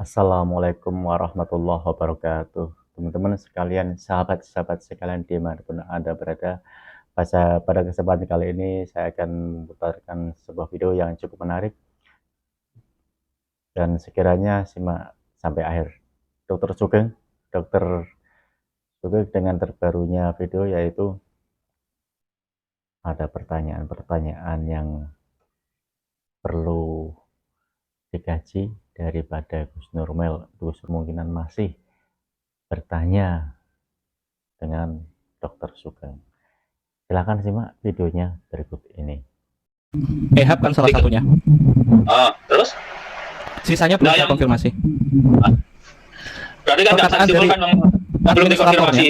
Assalamualaikum warahmatullahi wabarakatuh. Teman-teman sekalian, sahabat-sahabat sekalian dimanapun Anda berada, pada kesempatan kali ini saya akan memutarkan sebuah video yang cukup menarik dan sekiranya simak sampai akhir. Dokter Sugeng dengan terbarunya video yaitu ada pertanyaan-pertanyaan yang perlu dikaji daripada Gus Nurmel. Gus kemungkinan masih bertanya dengan Dokter Sugeng. Silahkan simak videonya berikut ini. Ehab kan salah satunya. Terus? Sisanya belum saya konfirmasi. Berarti kan nggak simpulkan belum dikonfirmasi.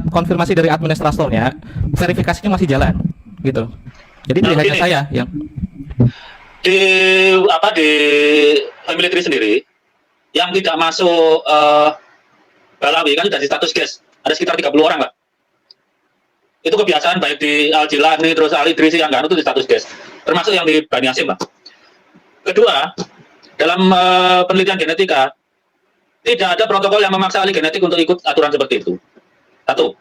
Konfirmasi dari administratornya, verifikasinya masih jalan, gitu. Jadi tidak hanya saya yang di military sendiri yang tidak masuk Balawi kan sudah di status gas ada sekitar 30 orang lah. Itu kebiasaan baik di Al Jilani terus Al Idrisi yang itu di status gas, termasuk yang di Bani Hasyim lah. Kedua, dalam penelitian genetika tidak ada protokol yang memaksa ahli genetik untuk ikut aturan seperti itu. Satu.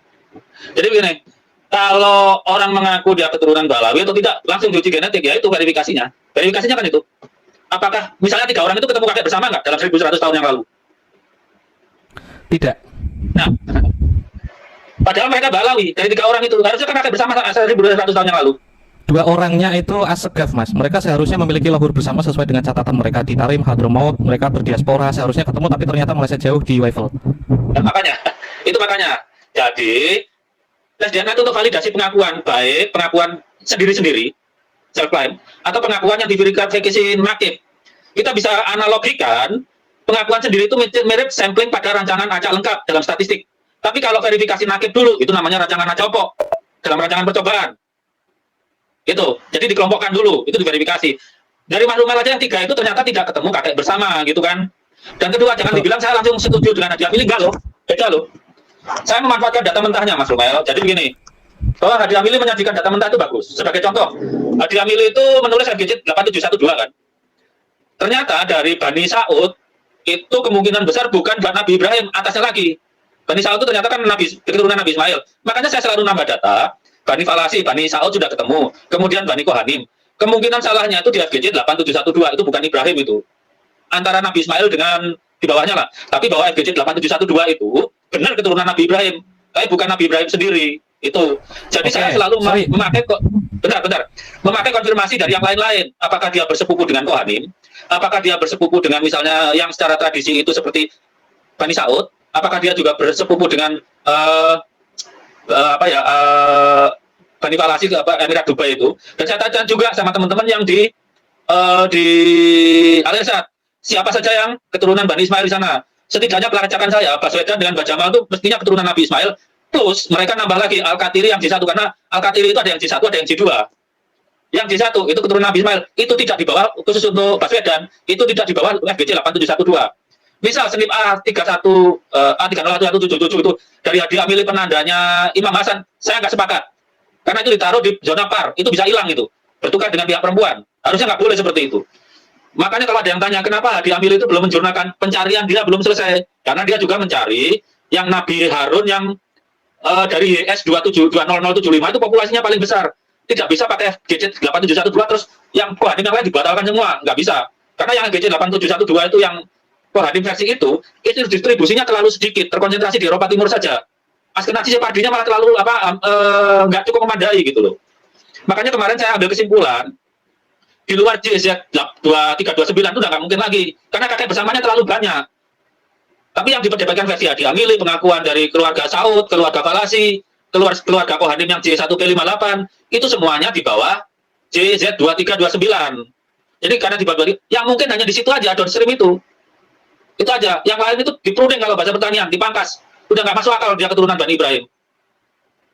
Jadi begini, kalau orang mengaku dia keturunan Balawi atau tidak, langsung diuji genetik, ya itu verifikasinya. Verifikasinya kan itu. Apakah misalnya 3 orang itu ketemu kakek bersama nggak dalam 1100 tahun yang lalu? tidak. Nah, padahal mereka Balawi, dari 3 orang itu harusnya kan kakek bersama 1100 tahun yang lalu. 2 orangnya itu asegaf, Mas. Mereka seharusnya memiliki lohur bersama sesuai dengan catatan mereka di Tarim, Hadramaut. Mereka berdiaspora, seharusnya ketemu tapi ternyata meleset jauh di Waifel. Nah, makanya, itu makanya. Jadi, tes DNA itu untuk validasi pengakuan, baik pengakuan sendiri-sendiri, self-claim, atau pengakuan yang diverifikasi nakib. Kita bisa analogikan, pengakuan sendiri itu mirip sampling pada rancangan acak lengkap dalam statistik. Tapi kalau verifikasi nakib dulu, itu namanya rancangan acak opok, dalam rancangan percobaan. Itu, jadi dikelompokkan dulu, itu diverifikasi. Dari Mas Rumel aja yang 3 itu ternyata tidak ketemu kakek bersama, gitu kan. Dan kedua, jangan dibilang saya langsung setuju dengan hadiah milih, enggak loh, beda loh. Saya memanfaatkan data mentahnya, Mas Rumel. Jadi begini, bahwa hadiah milih menyajikan data mentah itu bagus. Sebagai contoh, hadiah milih itu menulis FGC 8712 kan. Ternyata dari Bani Saud, itu kemungkinan besar bukan Nabi Ibrahim, atasnya lagi. Bani Saud itu ternyata kan keturunan Nabi Ismail. Makanya saya selalu nambah data, Bani Falasi, Bani Saud sudah ketemu. Kemudian Bani Kohanim. Kemungkinan salahnya itu di FGC 8712, itu bukan Ibrahim itu. Antara Nabi Ismail dengan di bawahnya lah. Tapi bahwa FGC 8712 itu benar keturunan Nabi Ibrahim, tapi bukan Nabi Ibrahim sendiri. Itu. Jadi saya selalu memakai memakai konfirmasi dari yang lain-lain. Apakah dia bersepupu dengan Kohanim? Apakah dia bersepupu dengan misalnya yang secara tradisi itu seperti Bani Saud? Apakah dia juga bersepupu dengan Bani Falasi Emirat Dubai itu? Dan saya tanya juga sama teman-teman yang di Al-Irsyad, siapa saja yang keturunan Bani Ismail di sana? Setidaknya pelacakan saya, Baswedan dengan Bajamal itu mestinya keturunan Nabi Ismail. Plus mereka nambah lagi Al-Katiri yang J1, karena Al-Katiri itu ada yang J1, ada yang J2. Yang J1 itu keturunan Nabi Ismail, itu tidak di bawah, khusus untuk Baswedan, itu tidak di bawah FGC 8712. Misal senip A3011777 itu dari hadiah milih penandanya Imam Hasan, saya nggak sepakat. Karena itu ditaruh di zona par, itu bisa hilang itu. Bertukar dengan pihak perempuan. Harusnya nggak boleh seperti itu. Makanya kalau ada yang tanya, kenapa hadiah milih itu belum menjurnalkan, pencarian dia belum selesai. Karena dia juga mencari yang Nabi Harun yang dari YS 20075 itu populasinya paling besar. Tidak bisa pakai FGC 8712 terus yang Kohanim yang lain dibatalkan semua. Nggak bisa. Karena yang FGC 8712 itu yang Kohanim versi itu distribusinya terlalu sedikit, terkonsentrasi di Eropa Timur saja. Askenazi Separdinya malah terlalu nggak cukup memadai gitu loh. Makanya kemarin saya ambil kesimpulan, di luar JZ 2329 itu udah nggak mungkin lagi, karena kakek bersamanya terlalu banyak. Tapi yang diperdebatkan versi hadiah milih, pengakuan dari keluarga Saud, keluarga Falasi, keluarga Kohanim yang J1P58, itu semuanya di bawah JZ2329. Jadi karena di bawah, yang mungkin hanya di situ aja, downstream itu aja. Yang lain itu dipruding kalau bahasa pertanian, dipangkas. Udah nggak masuk akal dia keturunan Bani Ibrahim.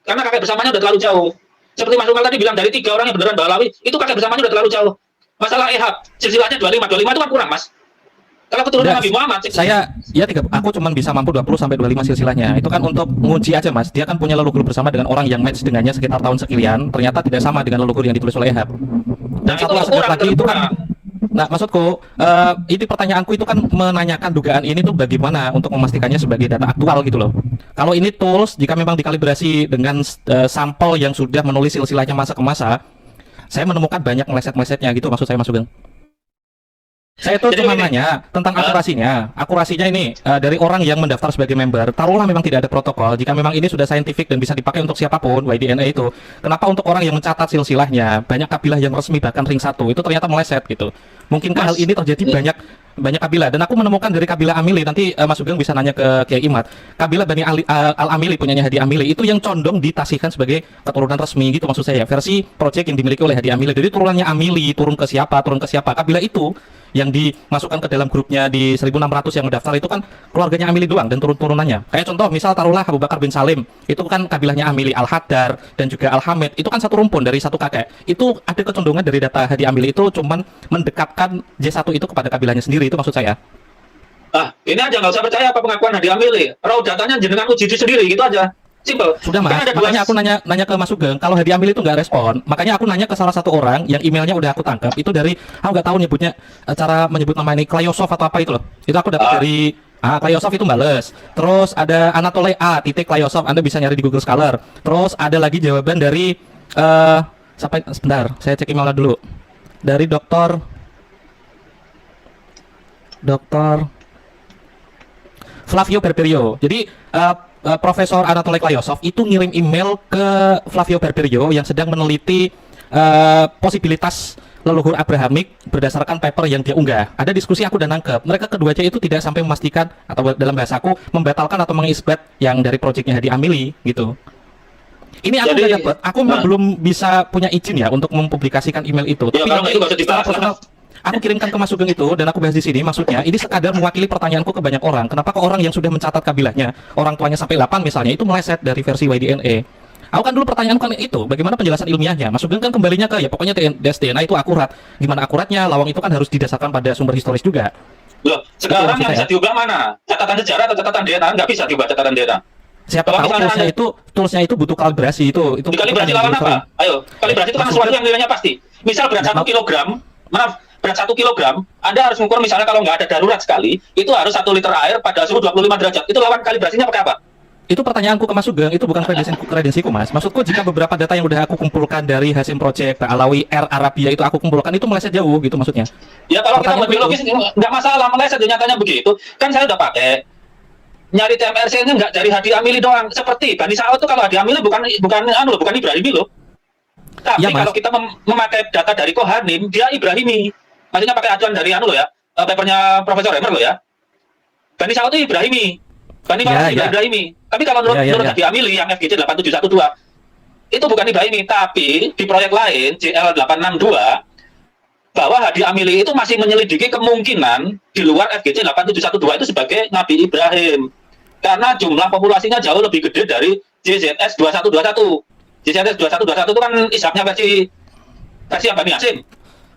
Karena kakek bersamanya udah terlalu jauh. Seperti Mas Rumel tadi bilang, dari 3 orang yang beneran Balawi, itu kakek bersamanya udah terlalu jauh. Masalah Ehab, silsilahnya 25 itu kan kurang, Mas. Kalau keturunan Nabi Muhammad, aku cuma bisa mampu 20 sampai 25 silsilahnya. Itu kan untuk menguji aja, Mas. Dia kan punya leluhur bersama dengan orang yang match dengannya sekitar tahun sekian, ternyata tidak sama dengan leluhur yang ditulis oleh Ehab. Dan satu aspek lagi itu kan Nah, maksudku, ini pertanyaanku itu kan menanyakan dugaan ini tuh bagaimana untuk memastikannya sebagai data aktual gitu loh. Kalau ini tools, jika memang dikalibrasi dengan sampel yang sudah menulis silsilahnya masa ke masa, saya menemukan banyak meleset-melesetnya gitu, maksud saya Mas Sugeng. Saya tuh Jadi cuma begini, nanya tentang akurasinya. Akurasinya ini dari orang yang mendaftar sebagai member. Taruhlah memang tidak ada protokol. Jika memang ini sudah saintifik dan bisa dipakai untuk siapapun, YDNA itu. Kenapa untuk orang yang mencatat silsilahnya, banyak kabilah yang resmi bahkan ring 1 itu ternyata meleset gitu. Mungkinkah hal Mas, ini terjadi banyak kabilah? Dan aku menemukan dari kabilah Amili. Nanti Mas Sugeng bisa nanya ke Kiai Imad. Kabilah Bani Al-Amili punyanya Hadi Amili itu yang condong ditasihkan sebagai keturunan resmi gitu maksud saya. Versi project yang dimiliki oleh Hadi Amili. Jadi turunannya Amili, turun ke siapa, kabilah itu yang dimasukkan ke dalam grupnya di 1600 yang mendaftar itu kan keluarganya Amili doang dan turun-turunannya. Kayak contoh misal taruhlah Abu Bakar bin Salim, itu kan kabilahnya Amili, Al-Haddar dan juga Al-Hamid, itu kan satu rumpun dari satu kakek. Itu ada kecondongan dari data Hadi Amili itu cuman mendekatkan J1 itu kepada kabilahnya sendiri, itu maksud saya. ini aja nggak usah percaya apa pengakuan Hadi Amili. Raw datanya jenengan uji sendiri gitu aja. Simpel. Sudah Mas, Kan ada dua. makanya aku nanya ke Mas Sugeng, kalau Hadi Amili itu nggak respon, makanya aku nanya ke salah satu orang yang emailnya udah aku tangkap, itu dari, aku nggak tahu nyebutnya, cara menyebut nama ini, Klayosov atau apa itu loh, itu aku dapat dari, Klayosov itu bales, terus ada Anatole A, titik Klayosov, Anda bisa nyari di Google Scholar, terus ada lagi jawaban dari, sebentar, saya cek emailnya dulu, dari Dokter Flavio Berberio. Jadi Profesor Anatole Klayosov itu ngirim email ke Flavio Berberio yang sedang meneliti posibilitas leluhur Abrahamik berdasarkan paper yang dia unggah. Ada diskusi aku dan nangkep. Mereka keduanya itu tidak sampai memastikan atau dalam bahasaku membatalkan atau mengisbat yang dari proyeknya Hadi Amili gitu. Ini aku Jadi, udah dapat. Aku belum bisa punya izin ya untuk mempublikasikan email itu. Ya, kalau nggak itu nggak usah secara dibahas personal, aku kirimkan ke Mas Sugeng itu dan aku bahas di sini. Maksudnya ini sekadar mewakili pertanyaanku ke banyak orang. Kenapa ke orang yang sudah mencatat kabilahnya, orang tuanya sampai 8 misalnya, itu meleset dari versi YDNA. Aku kan dulu pertanyaan kan itu, bagaimana penjelasan ilmiahnya? Mas Sugeng kan kembalinya ke ya pokoknya tes DNA itu akurat. Gimana akuratnya? Lawang itu kan harus didasarkan pada sumber historis juga. Loh, sekarang maksud yang bisa saya. diubah mana? Catatan sejarah atau catatan DNA? Nggak bisa diubah catatan DNA. Siapa Kalau tahu misalnya toolsnya itu butuh kalibrasi itu Dikalibrasi yang lawan dulu sering. apa? Ayo, kalibrasi itu kan Mas sesuatu Sugeng- yang nilainya pasti. Misal berat 1 kilogram, maaf, berat 1 kilogram, Anda harus mengukur misalnya kalau nggak ada darurat sekali, itu harus 1 liter air pada suhu 25 derajat. Itu lawan kalibrasinya pakai apa? Itu pertanyaanku ke Mas Sugeng, itu bukan kredensiku Mas. Maksudku jika beberapa data yang udah aku kumpulkan dari Hasim Project, Alawi, Arabia itu aku kumpulkan itu meleset jauh gitu maksudnya. Ya kalau kita buat Pertanyaanku biologis nggak masalah meleset, nyatanya begitu. Kan saya udah pakai. Nyari TMRC-nya nggak dari Hadi Amili doang. Seperti Bani Saud itu kalau Hadi Amili bukan Ibrahimi loh. Tapi Iya, Mas. kalau kita memakai data dari Kohanim, dia Ibrahimi. Maksudnya pakai acuan dari loh ya, papernya Profesor Remer loh ya. Bani Saud itu Ibrahimi. Bani Malas juga Ibrahimi. Tapi kalau menurut Hadi Amili yang FGC 8712 itu bukan Ibrahimi, tapi di proyek lain JL 862 bahwa Hadi Amili itu masih menyelidiki kemungkinan di luar FGC 8712 itu sebagai Nabi Ibrahim. Karena jumlah populasinya jauh lebih gede dari JZS 2121. JZS 2121 itu kan isapnya versi yang Bani Hasim.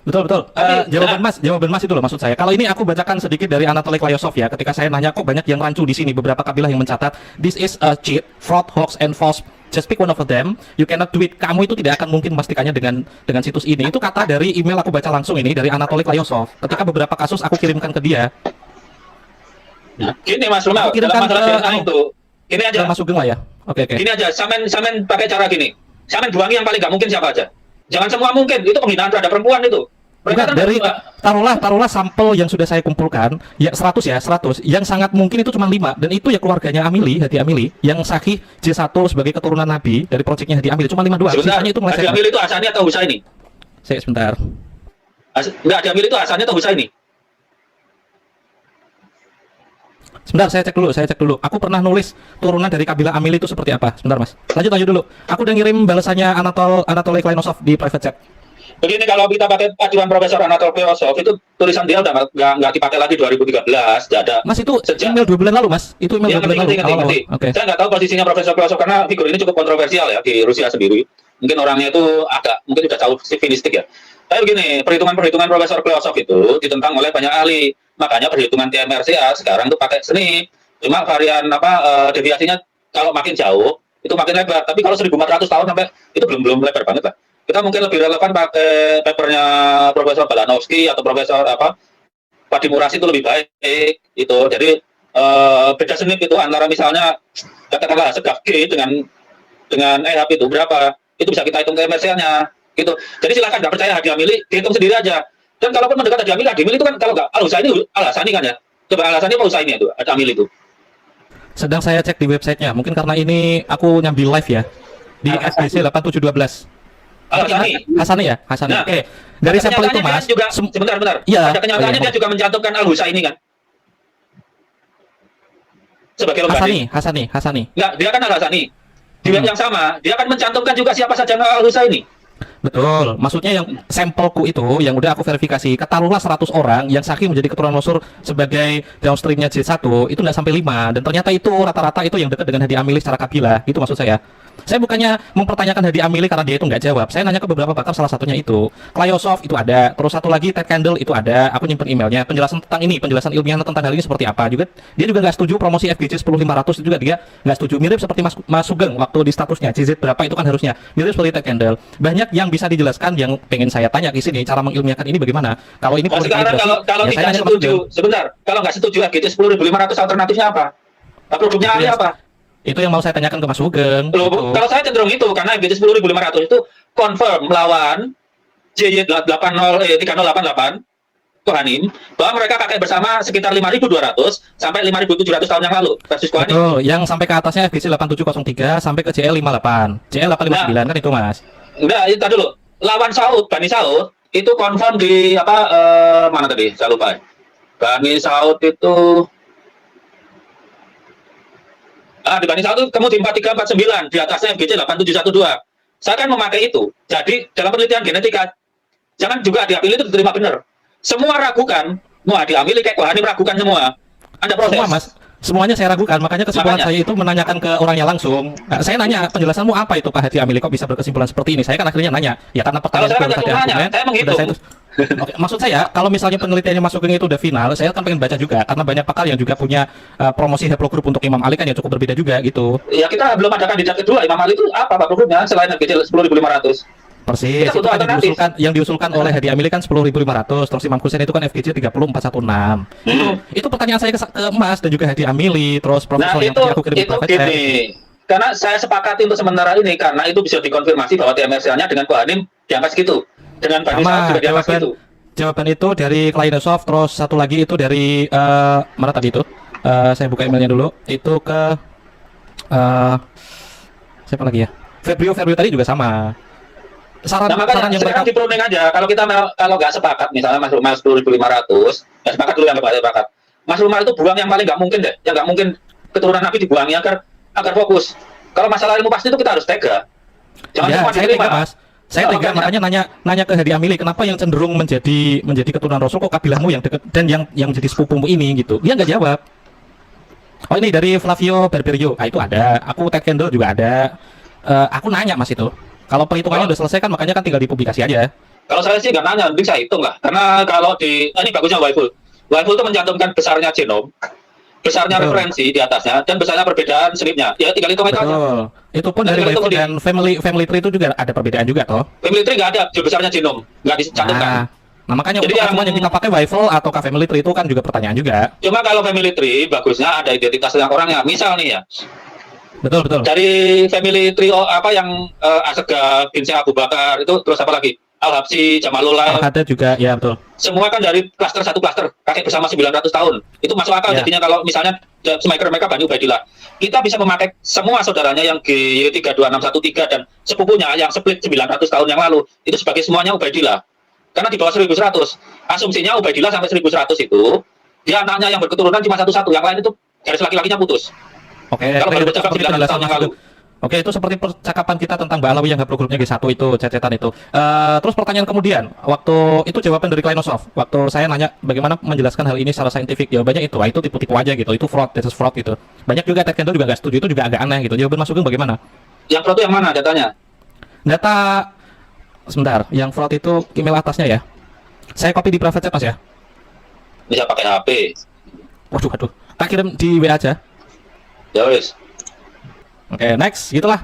Betul. Jawaban Mas itu loh maksud saya. Kalau ini aku bacakan sedikit dari Anatole Klayosov ya. Ketika saya nanya kok banyak yang rancu di sini, beberapa kabilah yang mencatat this is a cheat, fraud, hoax, and false. Just pick one of them. You cannot do it. Kamu itu tidak akan mungkin memastikannya dengan situs ini. Itu kata dari email aku baca langsung ini dari Anatole Klayosov. Ketika beberapa kasus aku kirimkan ke dia. Nah, gini Mas Ronald, kirimkan dalam masalah DNA itu, gini aja. Mas Sugeng lah ya. Oke. Gini aja, samen pakai cara gini. Samen buangi yang paling nggak mungkin siapa aja. Jangan semua mungkin. Itu penghinaan terhadap perempuan itu. Bukan, dari taruhlah sampel yang sudah saya kumpulkan ya 100 yang sangat mungkin itu cuma 5 dan itu ya keluarganya Amili, Hadi Amili yang sahih J1 sebagai keturunan Nabi dari proyeknya Hadi Amili cuma 5 doang. Sisanya itu Hadi Amili itu Hasani atau Husaini? Sebentar. Enggak, Hadi Amili itu Hasani atau Husaini? Sebentar, saya cek dulu. Aku pernah nulis turunan dari kabilah Amili itu seperti apa. Sebentar, Mas. Lanjut dulu. Aku udah ngirim balasannya Anatole Klayosov di private chat. Begini, kalau kita pakai acuan Profesor Anatole Klayosov, itu tulisan dia udah nggak dipakai lagi 2013, nggak ada. Mas, itu email 2 bulan lalu, Mas. Itu email 2 bulan lalu. Ngerti. Okay. Saya nggak tahu posisinya Profesor Klayosov karena figur ini cukup kontroversial ya di Rusia sendiri. Mungkin orangnya itu mungkin udah jauh sivilistik ya. Tapi begini, perhitungan Profesor Klayosov itu ditentang oleh banyak ahli. Makanya perhitungan TMRCA sekarang tuh pakai SNP. Cuma varian deviasinya kalau makin jauh itu makin lebar. Tapi kalau 1400 tahun sampai itu belum lebar banget lah. Kita mungkin lebih relevan pakai papernya Profesor Balanowski atau Profesor Padi Muras itu lebih baik itu. Jadi beda senip itu antara misalnya katakanlah segaf G dengan EHAP itu berapa, itu bisa kita hitung TMRCL-nya gitu. Jadi silakan nggak percaya hadiah milik, dihitung sendiri aja. Dan kalaupun mendekat hadiah milik itu kan kalau nggak Al-Husaini kan ya. Coba Al-Husaini apa Husaini itu hadiah milik itu. Sedang saya cek di websitenya, mungkin karena ini aku nyambil live ya di FBC 8712. Al-Husaini. Ya, Hasani. Nah, Oke. Dari sampel itu kenyataannya Mas, dia juga sebentar. Iya. Pada kenyataannya dia juga mencantumkan Al-Husaini kan. Sebagai lembaga. Hasani. Enggak, dia kan Al-Husaini. Di web yang sama, dia akan mencantumkan juga siapa saja Al-Husaini. Betul, maksudnya yang sampelku itu yang udah aku verifikasi, kataruhlah 100 orang yang saking menjadi keturunan Mansur sebagai downstreamnya J1 itu nggak sampai 5, dan ternyata itu rata-rata itu yang dekat dengan Hadi Amili secara kabilah, itu maksud saya. Saya bukannya mempertanyakan Hadi Amili karena dia itu nggak jawab, saya nanya ke beberapa pakar, salah satunya itu Clayosov itu ada, terus satu lagi Ted Candle itu ada, aku nyimpen emailnya, penjelasan tentang ini, penjelasan ilmiah tentang hal ini seperti apa juga, dia juga nggak setuju promosi FGC 10500 itu juga dia nggak setuju, mirip seperti Mas Sugeng waktu di statusnya CZ berapa itu kan harusnya mirip seperti Ted Candle. Banyak yang bisa dijelaskan yang pengen saya tanya di sini, cara mengilmiahkan ini bagaimana. Kalau ini sekarang kalau ya tidak setuju, sebentar, kalau nggak setuju FGC 10.500 alternatifnya apa? Produknya ahli apa? Itu yang mau saya tanyakan ke Mas Sugeng. Loh, gitu. Kalau saya cenderung itu karena FGC 10.500 itu confirm melawan JY3088 Kohanim bahwa mereka pakai bersama sekitar 5.200 sampai 5.700 tahun yang lalu versus Kohanim. Betul, yang sampai ke atasnya FGC 8703 sampai ke JL58. JL859 kan itu Mas. Enggak, itu tadi dulu. Lawan Saud, Bani Saud itu confirm di mana tadi? Saya lupa. Bani Saud itu di Bani Saud itu kamu di 4349 di atasnya FGC 8712. Saya kan memakai itu. Jadi dalam penelitian genetika jangan juga diambil itu diterima benar. Semua ragukan, mau diambil kayak Kohanim ragukan semua. Anda proses. Semua Mas, semuanya saya ragukan, makanya kesimpulan saya itu menanyakan ke orangnya langsung. Nah, saya nanya, penjelasanmu apa itu Pak Hadi Amili kok bisa berkesimpulan seperti ini? Saya kan akhirnya nanya, ya karena pertanyaan kalau saya nanya, saya menghitung. Oke, maksud saya, kalau misalnya penelitiannya Mas Sugeng itu udah final, saya kan pengen baca juga, karena banyak pakar yang juga punya promosi haplogroup untuk Imam Ali kan yang cukup berbeda juga gitu. Ya kita belum ada kandidat kedua, Imam Ali itu apa haplogrupnya selain FGC 10.500? Persis, itu kan yang diusulkan oleh Hadi Amili kan 10.500, terus Imam Husain itu kan FGC 30416. Itu pertanyaan saya ke Mas dan juga Hadi Amili, terus profesor yang aku kirim itu gini. Karena saya sepakati untuk sementara ini karena itu bisa dikonfirmasi bahwa TMRCL-nya dengan Kohanim di angka segitu. Dengan Bani Saud juga di angka segitu. Jawaban itu dari Clayosov, terus satu lagi itu dari mana tadi itu? Saya buka emailnya dulu. Itu ke siapa lagi ya? Febrio tadi juga sama. Saran yang mereka di pruning aja. Kalau kita kalau nggak sepakat, misalnya Mas Rumah 10.500, ya sepakat dulu yang nggak sepakat. Mas Rumah itu buang yang paling nggak mungkin deh, yang nggak mungkin keturunan Nabi dibuangi agar fokus. Kalau masalah ilmu pasti itu kita harus tega. Jangan cuma diterima, Mas. Saya tega, makanya nanya ke Hadi Amili, kenapa yang cenderung menjadi keturunan Rasul kok kabilahmu yang dekat dan yang menjadi sepupumu ini gitu. Dia nggak jawab. Oh ini dari Flavio Barberio, itu ada. Aku Ted Candle juga ada. Aku nanya Mas itu. Kalau perhitungannya udah selesai kan, makanya kan tinggal dipublikasi aja. Kalau saya sih nggak nanya, nanti saya hitung lah. Karena kalau ini bagusnya Waiful itu mencantumkan besarnya genom, besarnya referensi di atasnya, dan besarnya perbedaan slipnya. Ya tinggal hitung aja. Itu pun dari Waiful dan family tree itu juga ada perbedaan juga toh. Family tree nggak ada, besarnya genom, nggak dicantumkan. Nah makanya jadi untuk yang kita pakai Waiful atau family tree itu kan juga pertanyaan juga. Cuma kalau family tree bagusnya ada identitas orangnya. Misal nih ya. Betul. Dari family trio yang Asegaf, bin Syekh Abu Bakar itu, terus apa lagi? Al-Habsyi, Jamalullah. Ada juga, ya betul. Semua kan dari satu klaster, kakek bersama 900 tahun. Itu masuk akal jadinya kalau misalnya mereka Bani Ubaidillah. Kita bisa memakai semua saudaranya yang GY32613 dan sepupunya yang split 900 tahun yang lalu itu sebagai semuanya Ubaidillah. Karena di bawah 1100. Asumsinya Ubaidillah sampai 1100 itu dia anaknya yang berketurunan cuma satu-satu, yang lain itu garis laki-lakinya putus. Oke, Oke, itu seperti percakapan kita tentang Mbak Alawi yang haplogrupnya G1 itu, cecetan itu. Terus pertanyaan kemudian, waktu itu jawaban dari Clayosov. Waktu saya nanya bagaimana menjelaskan hal ini secara saintifik, jawabannya itu tipu-tipu aja gitu, itu fraud, this is fraud gitu. Banyak juga Ted Candle juga nggak setuju, itu juga agak aneh gitu. Jawaban Mas Sugeng bagaimana? Yang fraud itu yang mana datanya? Data, sebentar, yang fraud itu email atasnya ya. Saya copy di private chat Mas ya. Bisa pakai HP. Waduh, tak kirim di WA aja. Ya wis. Oke, next, gitulah.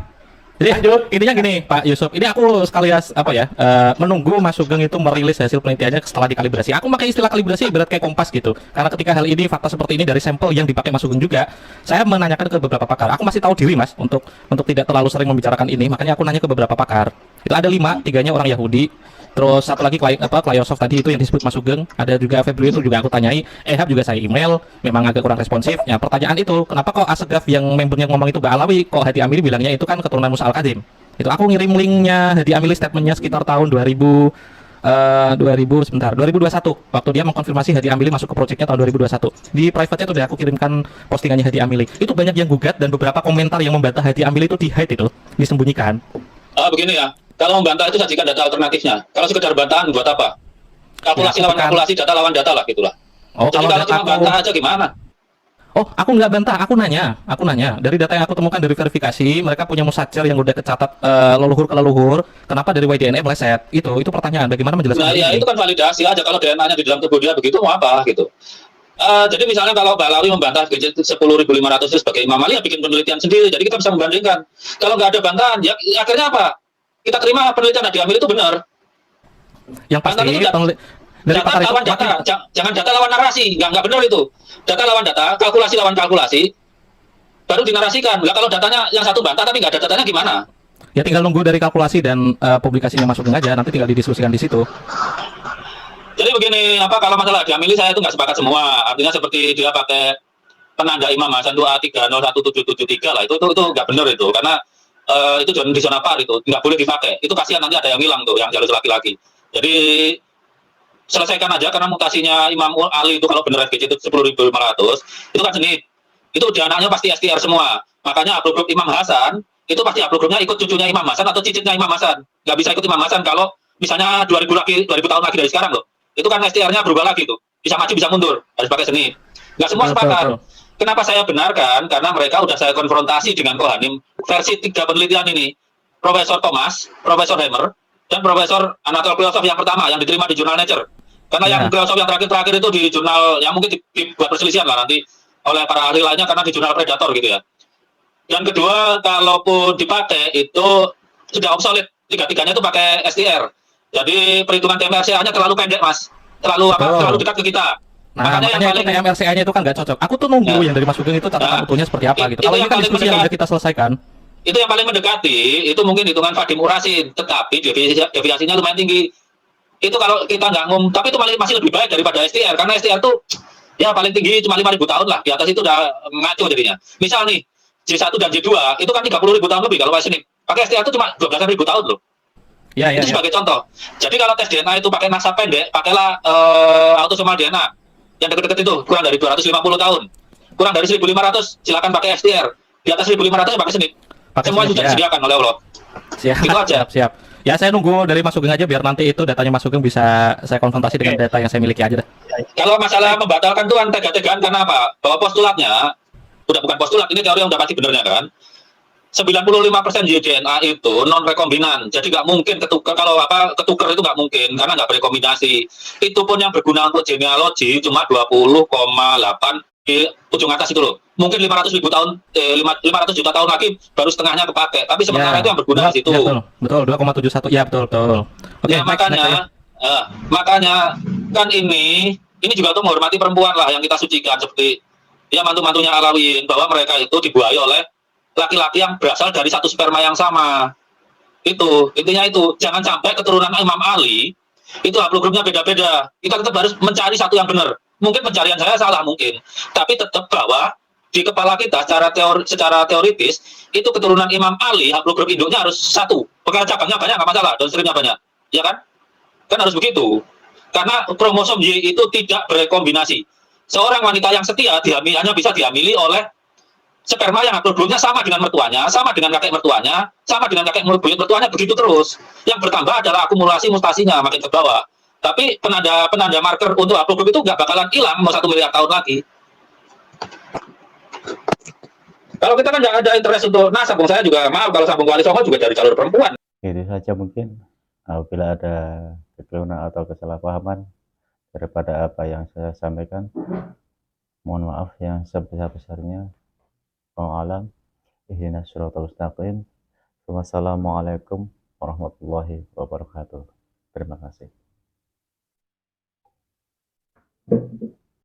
Jadi intinya gini Pak Yusuf, ini aku sekalian apa ya, menunggu Mas Sugeng itu merilis hasil penelitiannya setelah dikalibrasi. Aku pakai istilah kalibrasi ibarat kayak kompas gitu. Karena ketika hal ini fakta seperti ini dari sampel yang dipakai Mas Sugeng juga, saya menanyakan ke beberapa pakar. Aku masih tahu diri Mas untuk tidak terlalu sering membicarakan ini, makanya aku nanya ke beberapa pakar. Itu ada 5, 3-nya orang Yahudi. Terus satu lagi Kliosof tadi itu yang disebut Mas Sugeng, ada juga Febrio itu juga aku tanyai, Ehab juga saya email, memang agak kurang responsif. Ya pertanyaan itu, kenapa kok Asegaf yang membernya ngomong itu gak Alawi, kok Hadi Amili bilangnya itu kan keturunan Musa Al-Kadim. Itu aku ngirim linknya Hadi Amili statementnya sekitar tahun 2021 waktu dia mengkonfirmasi Hadi Amili masuk ke proyeknya tahun 2021 di private-nya tuh udah aku kirimkan postingannya Hadi Amili. Itu banyak yang gugat dan beberapa komentar yang membantah Hadi Amili itu di hide, itu disembunyikan. Begini ya, kalau membantah itu sajikan data alternatifnya. Kalau sekedar bantahan buat apa? Kalkulasi Ya, lawan bukan. kalkulasi, data lawan data lah gitulah. Oh, Jadi kalau cuma bantah aja gimana? Oh, aku nggak bantah, aku nanya. Dari data yang aku temukan dari verifikasi, mereka punya musajir yang udah kecatat leluhur ke leluhur. Kenapa dari YDNA meleset? Itu pertanyaan. Bagaimana menjelaskan Nah, hal ya ini? itu kan validasi aja kalau DNA-nya di dalam tubuh dia begitu mau apa gitu. Jadi misalnya kalau Mbak Lawi membantah gadget 10.500 itu sebagai Imam Ali, ya bikin penelitian sendiri. Jadi kita bisa membandingkan. Kalau nggak ada bantahan, ya akhirnya apa? Kita terima penelitian Hadi Amil itu benar. Yang pasti Bantahan itu dari data pakar itu lawan data, jangan data lawan narasi, nggak benar itu. Data lawan data, kalkulasi lawan kalkulasi, baru dinarasikan. Lah kalau datanya yang satu bantah tapi nggak ada datanya gimana? ya tinggal nunggu dari kalkulasi dan publikasinya masuk aja, nanti tinggal didiskusikan di situ. Jadi begini, kalau masalah Diamili saya itu nggak sepakat semua. Artinya seperti dia pakai penanda Imam Hasan itu A301773 lah, itu nggak benar itu, karena itu di zona par, itu nggak boleh dipakai. Itu kasihan nanti ada yang hilang tuh, yang jalur laki-laki. Jadi selesaikan aja, karena mutasinya Imam Ali itu kalau benar FGC itu 10.500 itu kan seni. Itu di anaknya pasti STR semua. Makanya haplogrup Imam Hasan itu pasti haplogrupnya ikut cucunya Imam Hasan atau cicitnya Imam Hasan. Nggak bisa ikut Imam Hasan kalau misalnya 2000 tahun lagi dari sekarang loh. Itu kan STR-nya berubah lagi tuh. Bisa maju bisa mundur, harus pakai seni. Nggak semua sepakat. Kenapa saya benarkan? Karena mereka udah saya konfrontasi dengan Kohanim versi 3 penelitian ini. Profesor Thomas, Profesor Hammer, dan Profesor Anatol Kliosov yang pertama yang diterima di jurnal Nature. Karena yang Kliosov yang terakhir itu di jurnal yang mungkin dibuat perselisihan lah nanti oleh para ahli lainnya, karena di jurnal Predator gitu ya. Dan kedua, kalaupun dipakai itu sudah obsolete. Tiga-tiganya itu pakai STR. Jadi perhitungan TMRCA-nya terlalu pendek, Mas. Terlalu dekat ke kita. Nah, makanya yang paling TMRCA-nya itu kan nggak cocok. Aku tuh nunggu yang dari Mas Sugeng itu catatan utuhnya seperti apa gitu. Kalau ini kan diskusi yang udah kita selesaikan. Itu yang paling mendekati, itu mungkin hitungan Fadim Urasin, tetapi deviasinya lumayan tinggi. Itu kalau kita nggak tapi itu masih lebih baik daripada STR, karena STR tuh ya paling tinggi cuma 5.000 tahun lah, di atas itu udah ngaco jadinya. Misal nih, J1 dan J2 itu kan 30.000 tahun lebih kalau West pakai STR itu cuma 12.000 tahun loh. Itu sebagai contoh. Jadi kalau tes DNA itu pakai masa pendek, pakailah autosomal DNA yang deket-deket itu, kurang dari 250 tahun, kurang dari 1.500 silakan pakai STR, di atas 1.500 pakai SNP. Semua sudah disediakan oleh Allah. Itu aja. Siap. Ya saya nunggu dari Mas Sugeng aja, biar nanti itu datanya Mas Sugeng bisa saya konfrontasi dengan data yang saya miliki aja dah. Kalau masalah membatalkan tuh kan tega-tegaan, karena apa? Bahwa postulatnya udah bukan postulat, ini teori yang udah pasti benernya kan. 95% DNA itu non rekombinan, jadi nggak mungkin ketukar. Kalau ketukar itu nggak mungkin, karena nggak berekombinasi. Itu pun yang berguna untuk genealogi cuma 20,8 di ujung atas itu loh. Mungkin 500.000 tahun, 500 juta tahun lagi baru setengahnya kepake. Tapi sementara itu yang berguna di situ. Ya, betul 2,71. Ya betul. Oke, ya, makanya kan ini juga untuk menghormati perempuan lah yang kita sucikan, seperti ya mantu-mantunya Alawiyin, bahwa mereka itu dibuahi oleh laki-laki yang berasal dari satu sperma yang sama. Itu intinya, itu jangan sampai keturunan Imam Ali itu haplogrupnya beda-beda. Kita tetap harus mencari satu yang benar. Mungkin pencarian saya salah mungkin, tapi tetap bahwa di kepala kita secara teoritis itu keturunan Imam Ali haplogrup induknya harus satu. Pekerja cabangnya banyak nggak masalah, downstreamnya banyak, ya kan? Kan harus begitu. Karena kromosom Y itu tidak berekombinasi. Seorang wanita yang setia hanya bisa dihamili oleh sperma yang haplogrupnya sama dengan mertuanya, sama dengan kakek mertuanya, sama dengan kakek buyut mertuanya, begitu terus. Yang bertambah adalah akumulasi mutasinya makin ke bawah. Tapi penanda marker untuk haplogrup itu nggak bakalan hilang mau 1 miliar tahun lagi. Kalau kita kan nggak ada interest untuk sambung saya juga maaf kalau sambung Wali Songo juga dari jalur perempuan. Itu saja mungkin. Apabila ada kekeliruan atau kesalahpahaman daripada apa yang saya sampaikan, mohon maaf yang sebesar-besarnya. Wallahu a'lam. Ihdinas shiratal mustaqim. Wassalamualaikum warahmatullahi wabarakatuh. Terima kasih.